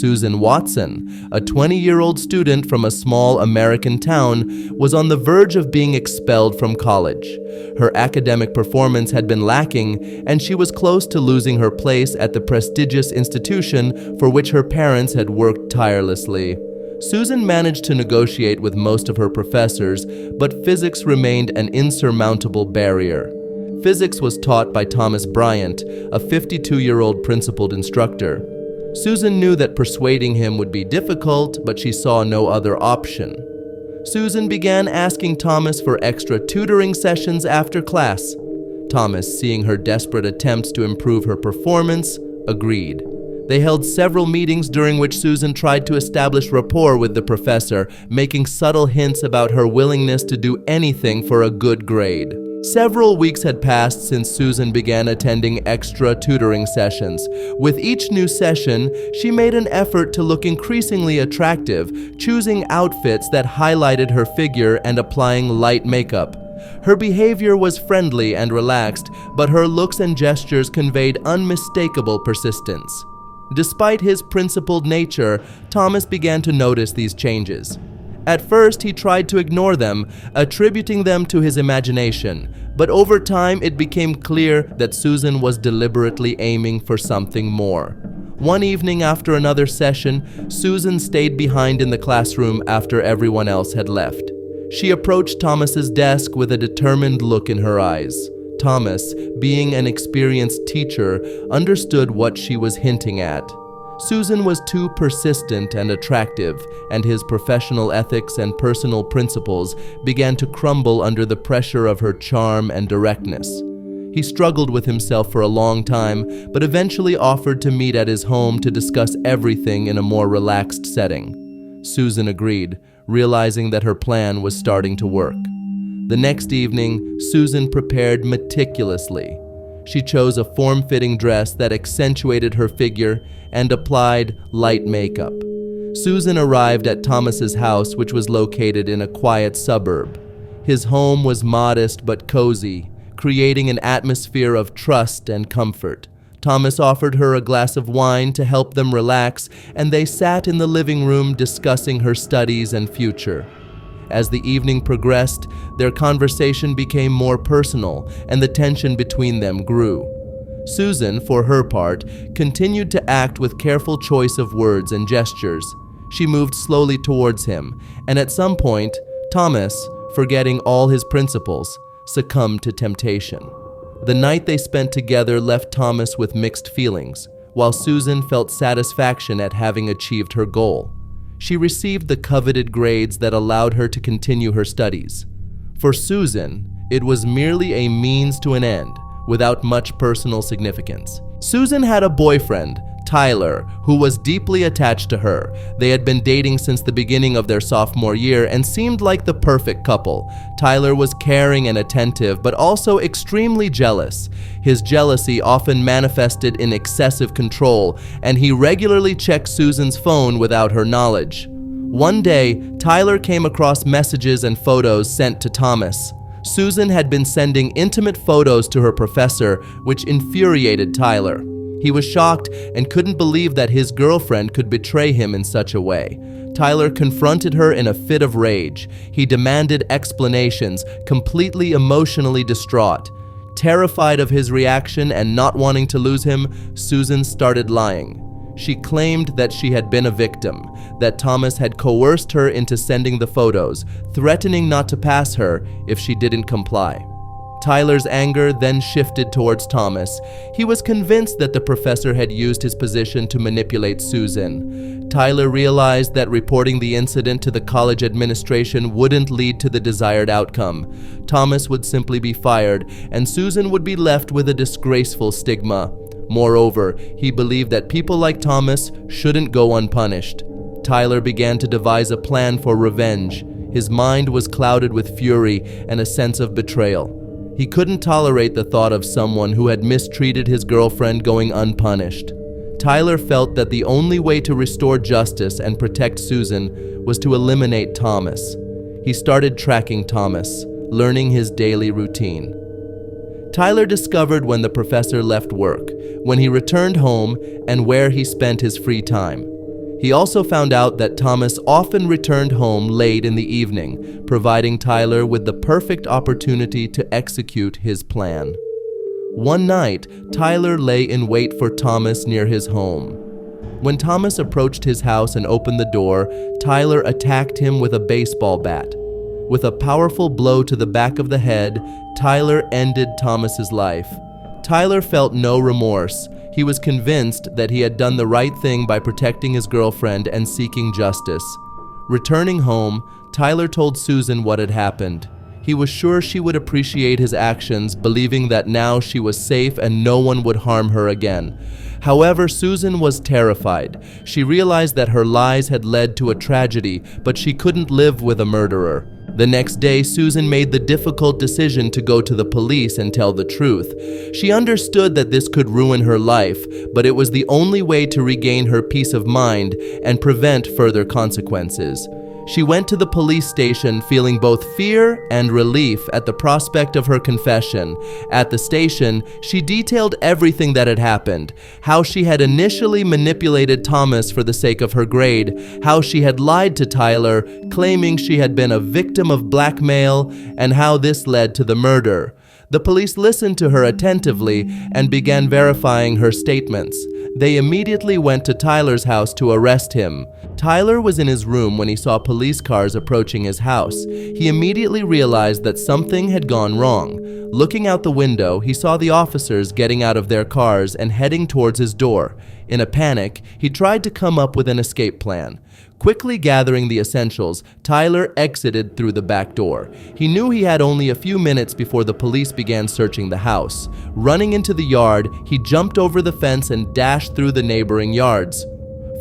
Susan Watson, a 20-year-old student from a small American town, was on the verge of being expelled from college. Her academic performance had been lacking, and she was close to losing her place at the prestigious institution for which her parents had worked tirelessly. Susan managed to negotiate with most of her professors, but physics remained an insurmountable barrier. Physics was taught by Thomas Bryant, a 52-year-old principled instructor. Susan knew that persuading him would be difficult, but she saw no other option. Susan began asking Thomas for extra tutoring sessions after class. Thomas, seeing her desperate attempts to improve her performance, agreed. They held several meetings during which Susan tried to establish rapport with the professor, making subtle hints about her willingness to do anything for a good grade. Several weeks had passed since Susan began attending extra tutoring sessions. With each new session, she made an effort to look increasingly attractive, choosing outfits that highlighted her figure and applying light makeup. Her behavior was friendly and relaxed, but her looks and gestures conveyed unmistakable persistence. Despite his principled nature, Thomas began to notice these changes. At first, he tried to ignore them, attributing them to his imagination, but over time it became clear that Susan was deliberately aiming for something more. One evening after another session, Susan stayed behind in the classroom after everyone else had left. She approached Thomas's desk with a determined look in her eyes. Thomas, being an experienced teacher, understood what she was hinting at. Susan was too persistent and attractive, and his professional ethics and personal principles began to crumble under the pressure of her charm and directness. He struggled with himself for a long time, but eventually offered to meet at his home to discuss everything in a more relaxed setting. Susan agreed, realizing that her plan was starting to work. The next evening, Susan prepared meticulously. She chose a form-fitting dress that accentuated her figure and applied light makeup. Susan arrived at Thomas's house, which was located in a quiet suburb. His home was modest but cozy, creating an atmosphere of trust and comfort. Thomas offered her a glass of wine to help them relax, and they sat in the living room discussing her studies and future. As the evening progressed, their conversation became more personal, and the tension between them grew. Susan, for her part, continued to act with careful choice of words and gestures. She moved slowly towards him, and at some point, Thomas, forgetting all his principles, succumbed to temptation. The night they spent together left Thomas with mixed feelings, while Susan felt satisfaction at having achieved her goal. She received the coveted grades that allowed her to continue her studies. For Susan, it was merely a means to an end, without much personal significance. Susan had a boyfriend, Tyler, who was deeply attached to her. They had been dating since the beginning of their sophomore year and seemed like the perfect couple. Tyler was caring and attentive, but also extremely jealous. His jealousy often manifested in excessive control, and he regularly checked Susan's phone without her knowledge. One day, Tyler came across messages and photos sent to Thomas. Susan had been sending intimate photos to her professor, which infuriated Tyler. He was shocked and couldn't believe that his girlfriend could betray him in such a way. Tyler confronted her in a fit of rage. He demanded explanations, completely emotionally distraught. Terrified of his reaction and not wanting to lose him, Susan started lying. She claimed that she had been a victim, that Thomas had coerced her into sending the photos, threatening not to pass her if she didn't comply. Tyler's anger then shifted towards Thomas. He was convinced that the professor had used his position to manipulate Susan. Tyler realized that reporting the incident to the college administration wouldn't lead to the desired outcome. Thomas would simply be fired, and Susan would be left with a disgraceful stigma. Moreover, he believed that people like Thomas shouldn't go unpunished. Tyler began to devise a plan for revenge. His mind was clouded with fury and a sense of betrayal. He couldn't tolerate the thought of someone who had mistreated his girlfriend going unpunished. Tyler felt that the only way to restore justice and protect Susan was to eliminate Thomas. He started tracking Thomas, learning his daily routine. Tyler discovered when the professor left work, when he returned home, and where he spent his free time. He also found out that Thomas often returned home late in the evening, providing Tyler with the perfect opportunity to execute his plan. One night, Tyler lay in wait for Thomas near his home. When Thomas approached his house and opened the door, Tyler attacked him with a baseball bat. With a powerful blow to the back of the head, Tyler ended Thomas's life. Tyler felt no remorse. He was convinced that he had done the right thing by protecting his girlfriend and seeking justice. Returning home, Tyler told Susan what had happened. He was sure she would appreciate his actions, believing that now she was safe and no one would harm her again. However, Susan was terrified. She realized that her lies had led to a tragedy, but she couldn't live with a murderer. The next day, Susan made the difficult decision to go to the police and tell the truth. She understood that this could ruin her life, but it was the only way to regain her peace of mind and prevent further consequences. She went to the police station feeling both fear and relief at the prospect of her confession. At the station, she detailed everything that had happened: how she had initially manipulated Thomas for the sake of her grade, how she had lied to Tyler, claiming she had been a victim of blackmail, and how this led to the murder. The police listened to her attentively and began verifying her statements. They immediately went to Tyler's house to arrest him. Tyler was in his room when he saw police cars approaching his house. He immediately realized that something had gone wrong. Looking out the window, he saw the officers getting out of their cars and heading towards his door. In a panic, he tried to come up with an escape plan. Quickly gathering the essentials, Tyler exited through the back door. He knew he had only a few minutes before the police began searching the house. Running into the yard, he jumped over the fence and dashed through the neighboring yards.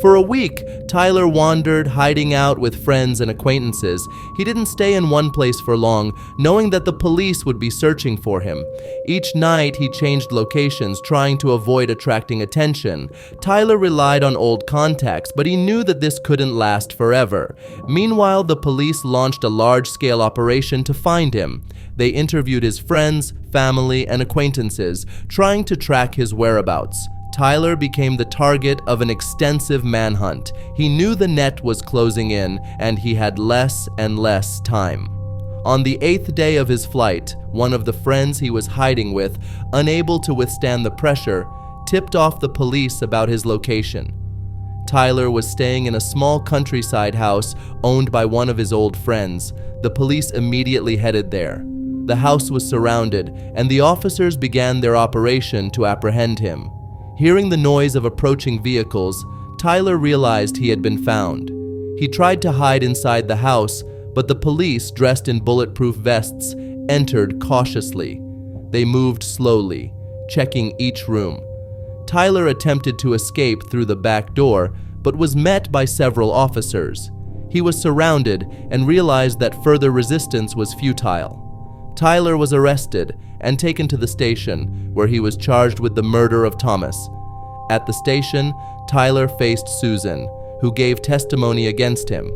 For a week, Tyler wandered, hiding out with friends and acquaintances. He didn't stay in one place for long, knowing that the police would be searching for him. Each night, he changed locations, trying to avoid attracting attention. Tyler relied on old contacts, but he knew that this couldn't last forever. Meanwhile, the police launched a large-scale operation to find him. They interviewed his friends, family, and acquaintances, trying to track his whereabouts. Tyler became the target of an extensive manhunt. He knew the net was closing in, and he had less and less time. On the 8th day of his flight, one of the friends he was hiding with, unable to withstand the pressure, tipped off the police about his location. Tyler was staying in a small countryside house owned by one of his old friends. The police immediately headed there. The house was surrounded, and the officers began their operation to apprehend him. Hearing the noise of approaching vehicles, Tyler realized he had been found. He tried to hide inside the house, but the police, dressed in bulletproof vests, entered cautiously. They moved slowly, checking each room. Tyler attempted to escape through the back door, but was met by several officers. He was surrounded and realized that further resistance was futile. Tyler was arrested and taken to the station, where he was charged with the murder of Thomas. At the station, Tyler faced Susan, who gave testimony against him.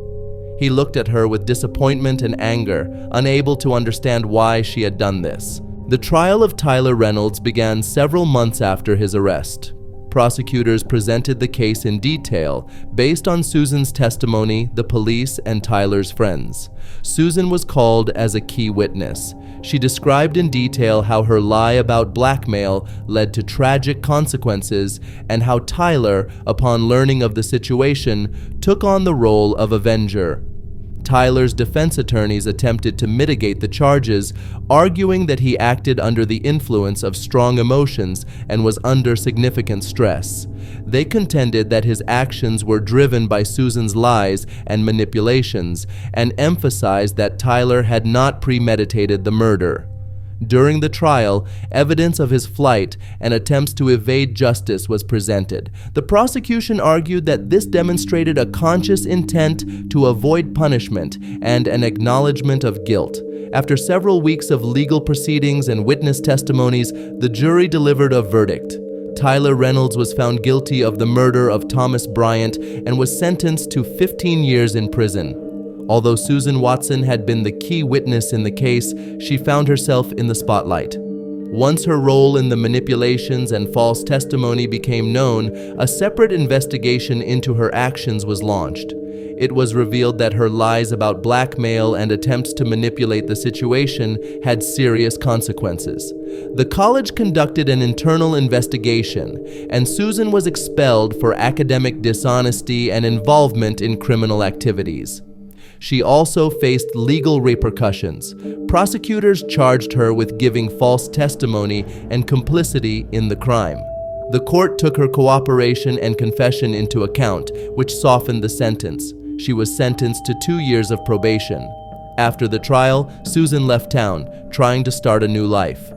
He looked at her with disappointment and anger, unable to understand why she had done this. The trial of Tyler Reynolds began several months after his arrest. Prosecutors presented the case in detail based on Susan's testimony, the police, and Tyler's friends. Susan was called as a key witness. She described in detail how her lie about blackmail led to tragic consequences and how Tyler, upon learning of the situation, took on the role of avenger. Tyler's defense attorneys attempted to mitigate the charges, arguing that he acted under the influence of strong emotions and was under significant stress. They contended that his actions were driven by Susan's lies and manipulations, and emphasized that Tyler had not premeditated the murder. During the trial, evidence of his flight and attempts to evade justice was presented. The prosecution argued that this demonstrated a conscious intent to avoid punishment and an acknowledgement of guilt. After several weeks of legal proceedings and witness testimonies, the jury delivered a verdict. Tyler Reynolds was found guilty of the murder of Thomas Bryant and was sentenced to 15 years in prison. Although Susan Watson had been the key witness in the case, she found herself in the spotlight. Once her role in the manipulations and false testimony became known, a separate investigation into her actions was launched. It was revealed that her lies about blackmail and attempts to manipulate the situation had serious consequences. The college conducted an internal investigation, and Susan was expelled for academic dishonesty and involvement in criminal activities. She also faced legal repercussions. Prosecutors charged her with giving false testimony and complicity in the crime. The court took her cooperation and confession into account, which softened the sentence. She was sentenced to 2 years of probation. After the trial, Susan left town, trying to start a new life.